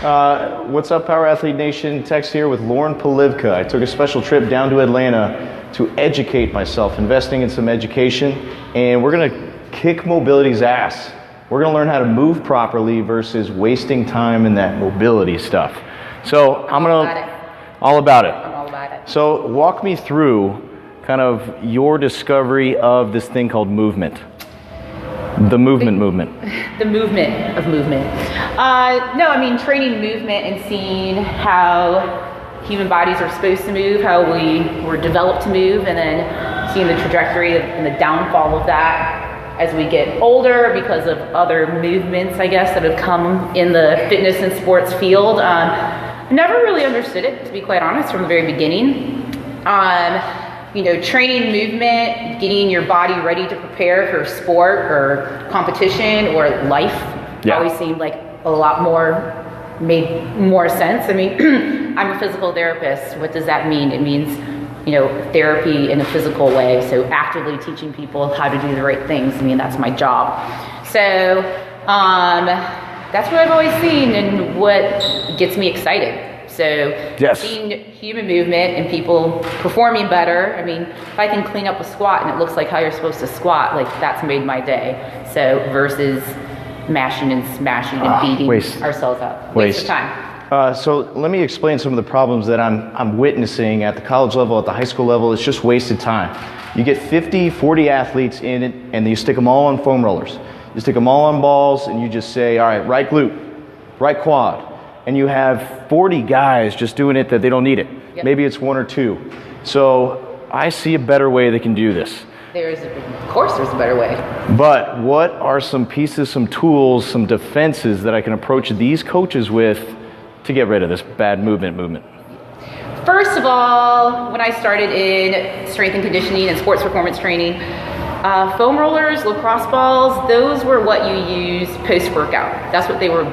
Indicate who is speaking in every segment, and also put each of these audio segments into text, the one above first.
Speaker 1: What's up, Power Athlete Nation? Tex here with Lauren Polivka. I took a special trip down to Atlanta to educate myself, investing in some education, and we're gonna kick mobility's ass. We're gonna learn how to move properly versus wasting time in that mobility stuff. So I'm
Speaker 2: all about it.
Speaker 1: I'm all about it. So walk me through kind of your discovery of this thing called movement. The movement.
Speaker 2: The movement of movement. No, I mean training movement and seeing how human bodies are supposed to move, how we were developed to move, and then seeing the trajectory and the downfall of that as we get older because of other movements, I guess, that have come in the fitness and sports field. Never really understood it, to be quite honest, from the very beginning. Training movement, getting your body ready to prepare for sport or competition or life always seemed like a lot more, made more sense. I mean, I'm a physical therapist. What does that mean? It means, therapy in a physical way. So actively teaching people how to do the right things. I mean, that's my job. So that's what I've always seen and what gets me excited. So seeing human movement and people performing better, I mean, if I can clean up a squat and it looks like how you're supposed to squat, like that's made my day. So versus mashing and smashing and beating ourselves up. Waste of time.
Speaker 1: So let me explain some of the problems that I'm witnessing at the college level, at the high school level. It's just wasted time. You get 50, 40 athletes in it and you stick them all on foam rollers. You stick them all on balls and you just say, all right, right glute, right quad. And you have 40 guys just doing it that they don't need it. Yep. Maybe it's one or two. So I see a better way they can do this.
Speaker 2: Of course there's a better way.
Speaker 1: But what are some pieces, some tools, some defenses that I can approach these coaches with to get rid of this bad movement?
Speaker 2: First of all, when I started in strength and conditioning and sports performance training, foam rollers, lacrosse balls, those were what you use post-workout. That's what they were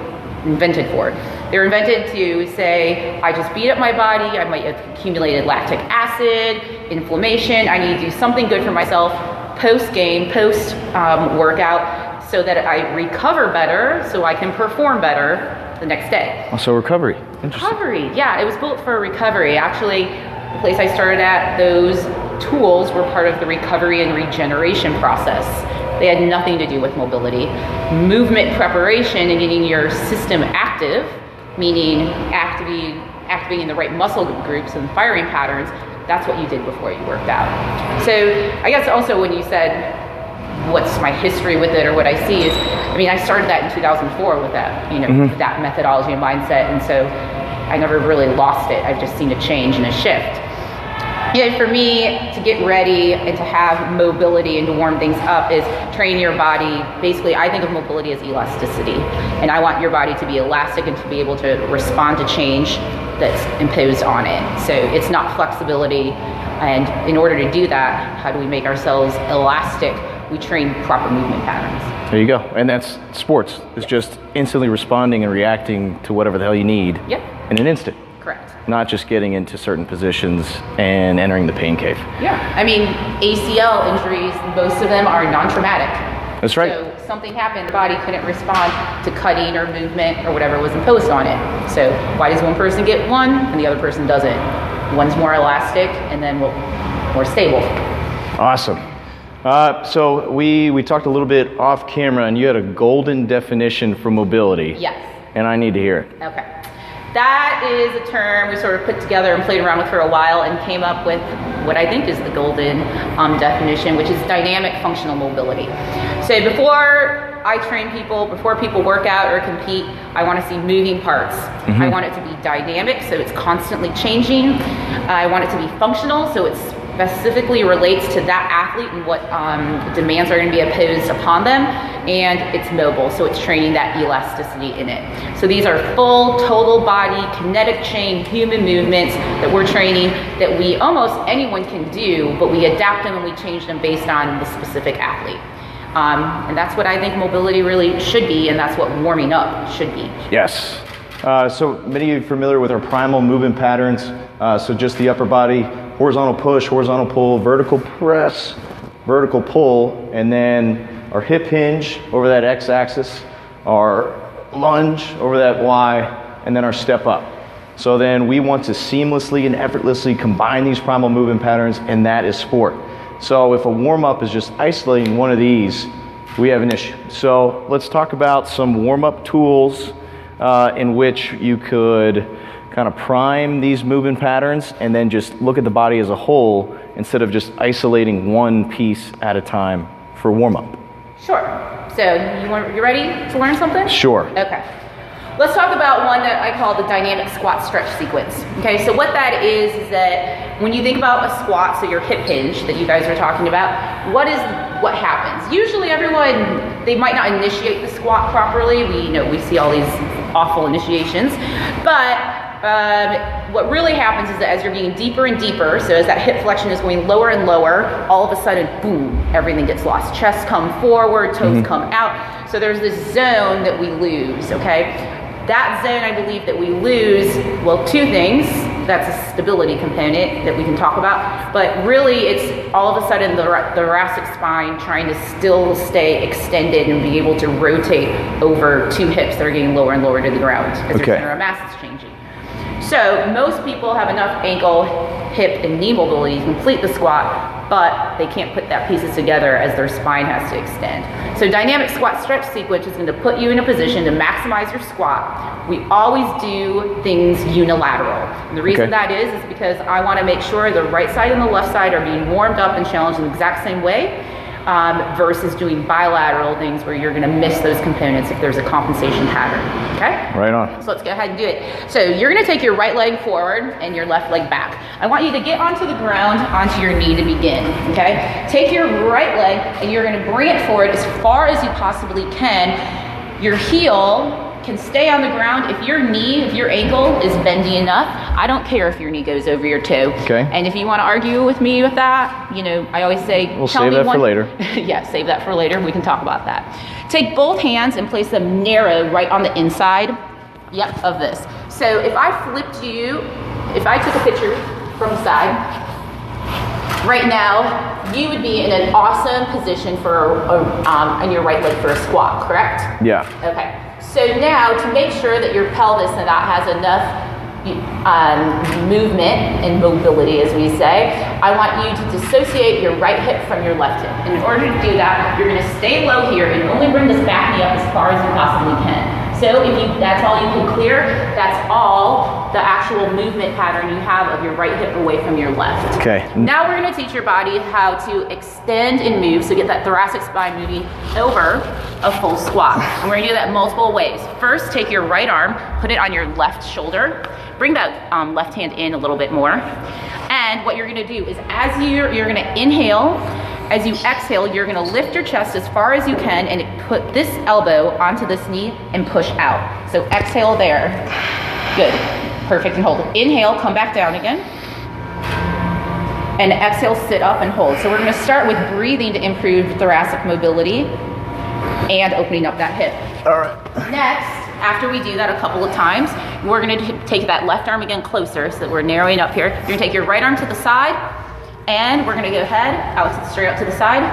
Speaker 2: invented for. They were invented to say, I just beat up my body, I might have accumulated lactic acid, inflammation, I need to do something good for myself post-game, post-workout, so that I recover better, so I can perform better the next day.
Speaker 1: Also recovery.
Speaker 2: Recovery, yeah, it was built for recovery. Actually, the place I started at, those tools were part of the recovery and regeneration process. They had nothing to do with mobility. Movement preparation and getting your system active, meaning activating the right muscle groups and firing patterns, that's what you did before you worked out. So I guess also when you said, what's my history with it or what I see is, I started that in 2004 with that, with that methodology and mindset. And so I never really lost it. I've just seen a change and a shift. For me, to get ready and to have mobility and to warm things up is train your body. Basically, I think of mobility as elasticity. And I want your body to be elastic and to be able to respond to change that's imposed on it. So it's not flexibility. And in order to do that, how do we make ourselves elastic? We train proper movement patterns.
Speaker 1: There you go. And that's sports. It's just instantly responding and reacting to whatever the hell you need in an instant.
Speaker 2: Correct.
Speaker 1: Not just getting into certain positions and entering the pain cave.
Speaker 2: Yeah, ACL injuries, most of them are non-traumatic.
Speaker 1: That's right.
Speaker 2: So something happened, the body couldn't respond to cutting or movement or whatever was imposed on it. So why does one person get one and the other person doesn't? One's more elastic and then more stable.
Speaker 1: Awesome. So we talked a little bit off camera and you had a golden definition for mobility.
Speaker 2: Yes.
Speaker 1: And I need to hear it.
Speaker 2: Okay. That is a term we sort of put together and played around with for a while and came up with what I think is the golden definition, which is dynamic functional mobility. So before I train people, before people work out or compete, I want to see moving parts. I want it to be dynamic, so it's constantly changing. I want it to be functional, so it specifically relates to that athlete and what demands are going to be imposed upon them. And it's mobile, so it's training that elasticity in it. So these are full, total body, kinetic chain, human movements that we're training that we almost anyone can do, but we adapt them and we change them based on the specific athlete. And that's what I think mobility really should be, and that's what warming up should be.
Speaker 1: Yes. So many of you are familiar with our primal movement patterns. So just the upper body, horizontal push, horizontal pull, vertical press, vertical pull, and then our hip hinge over that x-axis, our lunge over that y, and then our step up. So then we want to seamlessly and effortlessly combine these primal movement patterns, and that is sport. So if a warm-up is just isolating one of these, we have an issue. So let's talk about some warm-up tools in which you could kind of prime these movement patterns and then just look at the body as a whole instead of just isolating one piece at a time for warm-up.
Speaker 2: Sure. So you ready to learn something?
Speaker 1: Sure.
Speaker 2: Okay. Let's talk about one that I call the dynamic squat stretch sequence. Okay, so what that is that when you think about a squat, so your hip hinge that you guys are talking about, what happens? Usually everyone, they might not initiate the squat properly. We see all these awful initiations, but what really happens is that as you're getting deeper and deeper, so as that hip flexion is going lower and lower, all of a sudden, boom, everything gets lost. Chest come forward, toes come out. So there's this zone that we lose, okay? That zone, I believe, that we lose, well, two things. That's a stability component that we can talk about, but really it's all of a sudden the thoracic spine trying to still stay extended and be able to rotate over two hips that are getting lower and lower to the ground as their center of mass is changing. So most people have enough ankle, hip, and knee mobility to complete the squat, but they can't put that pieces together as their spine has to extend. So dynamic squat stretch sequence is going to put you in a position to maximize your squat. We always do things unilateral. And the reason that is because I want to make sure the right side and the left side are being warmed up and challenged in the exact same way. Versus doing bilateral things where you're going to miss those components if there's a compensation pattern, okay?
Speaker 1: Right on.
Speaker 2: So let's go ahead and do it. So you're going to take your right leg forward and your left leg back. I want you to get onto the ground, onto your knee to begin, okay? Take your right leg and you're going to bring it forward as far as you possibly can. Your heel can stay on the ground. If your ankle is bendy enough, I don't care if your knee goes over your toe.
Speaker 1: Okay.
Speaker 2: And if you want to argue with me with that, I always say,
Speaker 1: we'll save that for later.
Speaker 2: Yeah, save that for later. We can talk about that. Take both hands and place them narrow right on the inside, of this. So if I took a picture from the side, right now, you would be in an awesome position for on your right leg for a squat, correct?
Speaker 1: Yeah.
Speaker 2: Okay. So now, to make sure that your pelvis and that has enough movement and mobility, as we say, I want you to dissociate your right hip from your left hip. And in order to do that, you're going to stay low here and only bring this back knee up as far as you possibly can. So if that's all you can clear, that's all the actual movement pattern you have of your right hip away from your left.
Speaker 1: Okay.
Speaker 2: Now we're going to teach your body how to extend and move, so get that thoracic spine moving over a full squat. And we're going to do that multiple ways. First, take your right arm, put it on your left shoulder, bring that left hand in a little bit more. And what you're going to do is as you're going to inhale, as you exhale, you're going to lift your chest as far as you can and put this elbow onto this knee and push out. So exhale there. Good. Perfect, and hold. Inhale, come back down again. And exhale, sit up and hold. So we're going to start with breathing to improve thoracic mobility and opening up that hip.
Speaker 1: All right.
Speaker 2: Next, after we do that a couple of times, we're going to take that left arm again closer so that we're narrowing up here. You're going to take your right arm to the side, and we're going to go ahead, straight out to the side.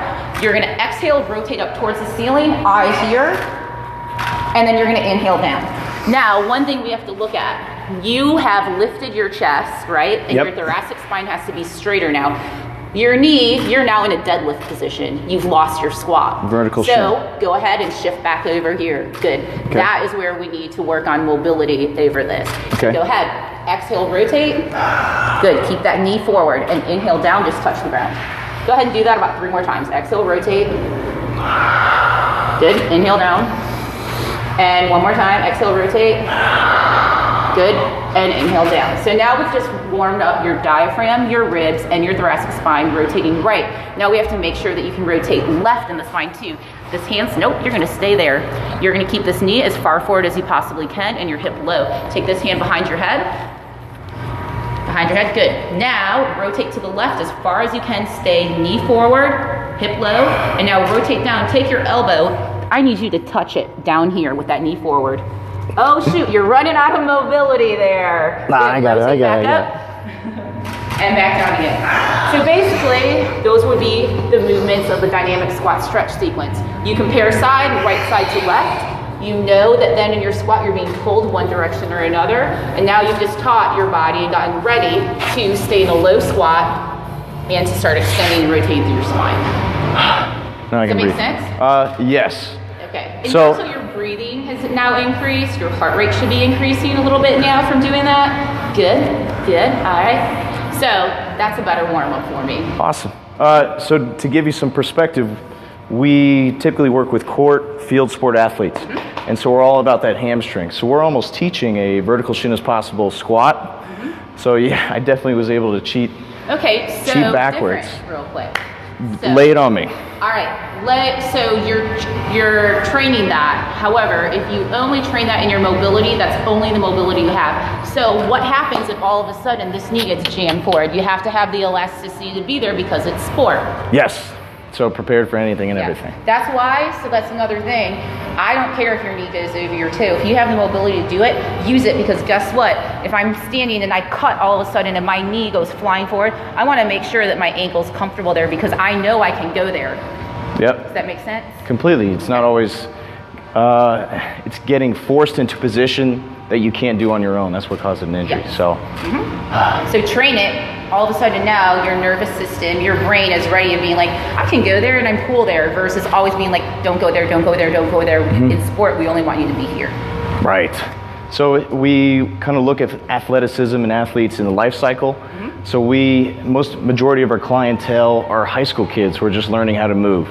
Speaker 2: You're going to exhale, rotate up towards the ceiling, eye here, and then you're going to inhale down. Now, one thing we have to look at, you have lifted your chest, right? And your thoracic spine has to be straighter now. Your knee, you're now in a deadlift position. You've lost your squat.
Speaker 1: Vertical shift.
Speaker 2: So go ahead and shift back over here. Good. Okay. That is where we need to work on mobility over this.
Speaker 1: Okay.
Speaker 2: Go ahead. Exhale, rotate. Good. Keep that knee forward and inhale down, just touch the ground. Go ahead and do that about 3 more times. Exhale, rotate. Good. Inhale down. And 1 more time. Exhale, rotate. Good. And inhale down. So now we've just warmed up your diaphragm, your ribs, and your thoracic spine rotating right. Now we have to make sure that you can rotate left in the spine too. This hand's, nope, you're going to stay there. You're going to keep this knee as far forward as you possibly can and your hip low. Take this hand behind your head. Behind your head, good. Now rotate to the left as far as you can. Stay knee forward, hip low, and now rotate down. Take your elbow. I need you to touch it down here with that knee forward. Oh shoot, you're running out of mobility there.
Speaker 1: Nah, I got it.
Speaker 2: And back down again. So basically, those would be the movements of the dynamic squat stretch sequence. You compare right side to left. You know that then in your squat you're being pulled one direction or another, and now you've just taught your body and gotten ready to stay in a low squat and to start extending and rotating through your spine.
Speaker 1: Now I can
Speaker 2: Does
Speaker 1: breathe.
Speaker 2: that make sense?
Speaker 1: Yes.
Speaker 2: Okay. And
Speaker 1: So-
Speaker 2: also your breathing has now increased. Your heart rate should be increasing a little bit now from doing that. Good. All right. So that's a better warm-up for me.
Speaker 1: Awesome. So to give you some perspective, we typically work with court, field sport athletes. And so we're all about that hamstring. So we're almost teaching a vertical shin as possible squat. So yeah, I definitely was able to cheat.
Speaker 2: Okay, so
Speaker 1: Cheat backwards.
Speaker 2: real quick. So,
Speaker 1: Lay it on me.
Speaker 2: all right, so you're training that. However, if you only train that in your mobility, that's only the mobility you have. So what happens if all of a sudden this knee gets jammed forward? You have to have the elasticity to be there because it's sport.
Speaker 1: Yes. So prepared for anything and everything.
Speaker 2: That's why, so that's another thing. I don't care if your knee goes over your toe. If you have the mobility to do it, use it, because guess what? If I'm standing and I cut all of a sudden and my knee goes flying forward, I want to make sure that my ankle's comfortable there because I know I can go there.
Speaker 1: Yep.
Speaker 2: Does that make sense?
Speaker 1: Completely. It's not always, it's getting forced into position that you can't do on your own. That's what causes an injury.
Speaker 2: Yes.
Speaker 1: So,
Speaker 2: So train it. All of a sudden now your nervous system, your brain is ready to be like, I can go there and I'm cool there, versus always being like, don't go there, don't go there, don't go there. In sport, we only want you to be here.
Speaker 1: right. So we kind of look at athleticism and athletes in the life cycle. So majority of our clientele are high school kids who are just learning how to move.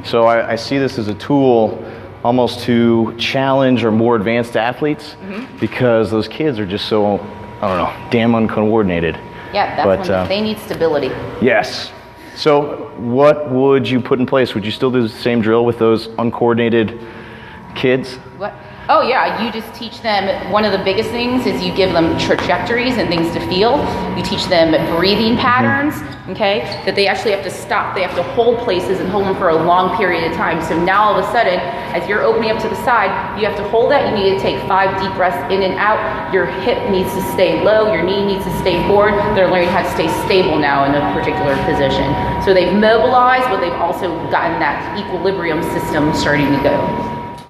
Speaker 1: So I see this as a tool almost to challenge our more advanced athletes, because those kids are just so, I don't know, damn uncoordinated.
Speaker 2: Yeah, that's when they need stability.
Speaker 1: Yes. So what would you put in place? Would you still do the same drill with those uncoordinated kids?
Speaker 2: What? Oh yeah, you just teach them, one of the biggest things is you give them trajectories and things to feel. You teach them breathing patterns, okay, that they actually have to stop. They have to hold places and hold them for a long period of time. So now all of a sudden, as you're opening up to the side, you have to hold that. You need to take 5 deep breaths in and out. Your hip needs to stay low. Your knee needs to stay forward. They're learning how to stay stable now in a particular position. So they've mobilized, but they've also gotten that equilibrium system starting to go.